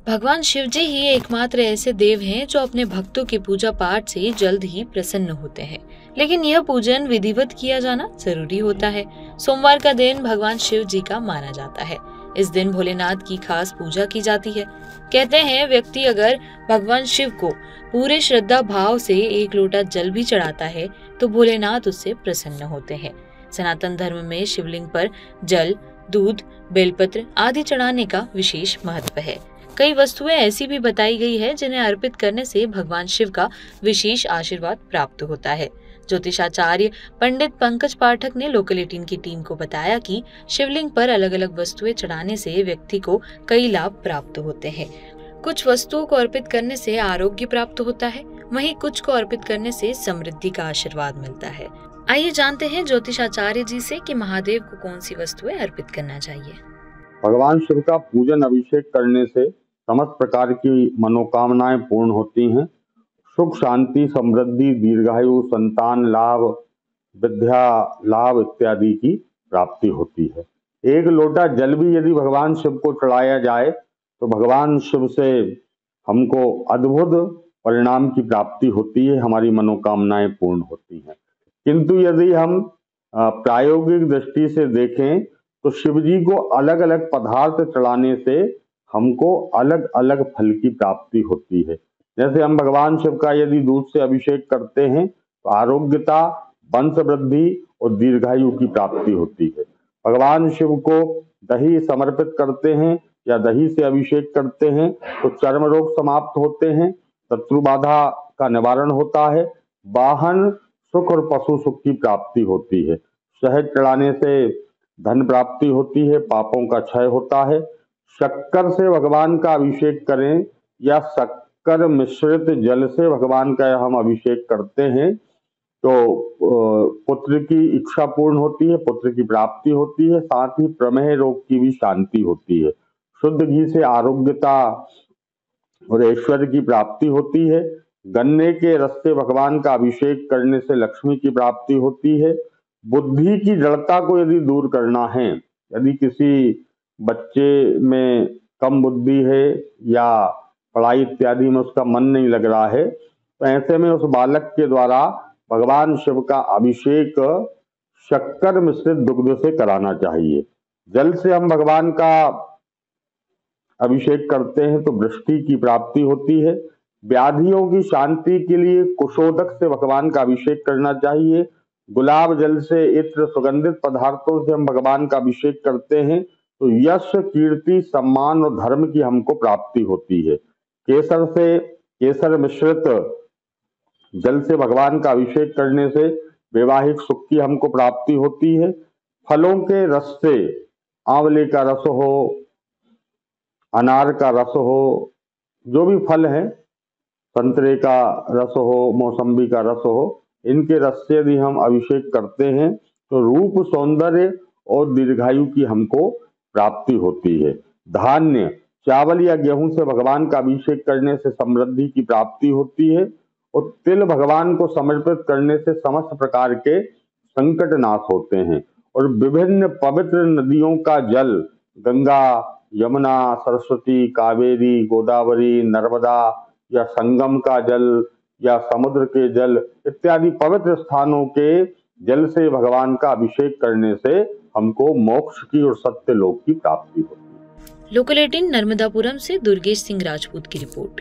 भगवान शिव जी ही एकमात्र ऐसे देव हैं जो अपने भक्तों के पूजा पाठ से जल्द ही प्रसन्न होते हैं। लेकिन यह पूजन विधिवत किया जाना जरूरी होता है। सोमवार का दिन भगवान शिव जी का माना जाता है। इस दिन भोलेनाथ की खास पूजा की जाती है। कहते हैं व्यक्ति अगर भगवान शिव को पूरे श्रद्धा भाव से एक लोटा जल भी चढ़ाता है तो भोलेनाथ उससे प्रसन्न होते हैं। सनातन धर्म में शिवलिंग पर जल, दूध, बेलपत्र आदि चढ़ाने का विशेष महत्व है। कई वस्तुएं ऐसी भी बताई गई है जिन्हें अर्पित करने से भगवान शिव का विशेष आशीर्वाद प्राप्त होता है। ज्योतिषाचार्य पंडित पंकज पाठक ने लोकल 18 की टीम को बताया कि शिवलिंग पर अलग अलग वस्तुएं चढ़ाने से व्यक्ति को कई लाभ प्राप्त होते हैं। कुछ वस्तुओं को अर्पित करने से आरोग्य प्राप्त होता है, वहीं कुछ को अर्पित करने से समृद्धि का आशीर्वाद मिलता है। आइए जानते हैं ज्योतिषाचार्य जी से कि महादेव को कौन सी वस्तुएं अर्पित करना चाहिए। भगवान शिव का पूजन अभिषेक करने से समस्त प्रकार की मनोकामनाएं पूर्ण होती हैं। सुख, शांति, समृद्धि, दीर्घायु, संतान लाभ, विद्या लाभ इत्यादि की प्राप्ति होती है। एक लोटा जल भी यदि भगवान शिव को चढ़ाया जाए तो भगवान शिव से हमको अद्भुत परिणाम की प्राप्ति होती है, हमारी मनोकामनाएं पूर्ण होती हैं। किंतु यदि हम प्रायोगिक दृष्टि से देखें तो शिव जी को अलग अलग पदार्थ चढ़ाने से हमको अलग अलग फल की प्राप्ति होती है। जैसे हम भगवान शिव का यदि दूध से अभिषेक करते हैं तो आरोग्यता, वंश वृद्धि और दीर्घायु की प्राप्ति होती है। भगवान शिव को दही समर्पित करते हैं या दही से अभिषेक करते हैं तो चर्म रोग समाप्त होते हैं, शत्रु बाधा का निवारण होता है, वाहन सुख और पशु सुख की प्राप्ति होती है। शहद चढ़ाने से धन प्राप्ति होती है, पापों का क्षय होता है। शक्कर से भगवान का अभिषेक करें या शक्कर मिश्रित जल से भगवान का हम अभिषेक करते हैं तो पुत्र की इच्छा पूर्ण होती है, पुत्र की प्राप्ति होती है, साथ ही प्रमेह रोग की भी शांति होती है। शुद्ध घी से आरोग्यता और ऐश्वर्य की प्राप्ति होती है। गन्ने के रस से भगवान का अभिषेक करने से लक्ष्मी की प्राप्ति होती है। बुद्धि की जड़ता को यदि दूर करना है, यदि किसी बच्चे में कम बुद्धि है या पढ़ाई इत्यादि में उसका मन नहीं लग रहा है तो ऐसे में उस बालक के द्वारा भगवान शिव का अभिषेक शक्कर मिश्रित दुग्ध से कराना चाहिए। जल से हम भगवान का अभिषेक करते हैं तो वृष्टि की प्राप्ति होती है। व्याधियों की शांति के लिए कुशोदक से भगवान का अभिषेक करना चाहिए। गुलाब जल से, इत्र, सुगंधित पदार्थों से हम भगवान का अभिषेक करते हैं तो यश, कीर्ति, सम्मान और धर्म की हमको प्राप्ति होती है। केसर से, केसर मिश्रित जल से भगवान का अभिषेक करने से वैवाहिक सुख की हमको प्राप्ति होती है। फलों के रस से, आंवले का रस हो, अनार का रस हो, जो भी फल है, संतरे का रस हो, मौसम्बी का रस हो, इनके रस से यदि हम अभिषेक करते हैं तो रूप, सौंदर्य और दीर्घायु की हमको प्राप्ति होती है। धान्य, चावल या गेहूं से भगवान का अभिषेक करने से समृद्धि की प्राप्ति होती है और तिल भगवान को समर्पित करने से समस्त प्रकार के संकट नाश होते हैं। और विभिन्न पवित्र नदियों का जल, गंगा, यमुना, सरस्वती, कावेरी, गोदावरी, नर्मदा या संगम का जल या समुद्र के जल इत्यादि पवित्र स्थानों के जल से भगवान का अभिषेक करने से हमको मोक्ष की और सत्य लोक की प्राप्ति होती है। लोकल 18 नर्मदापुरम से दुर्गेश सिंह राजपूत की रिपोर्ट।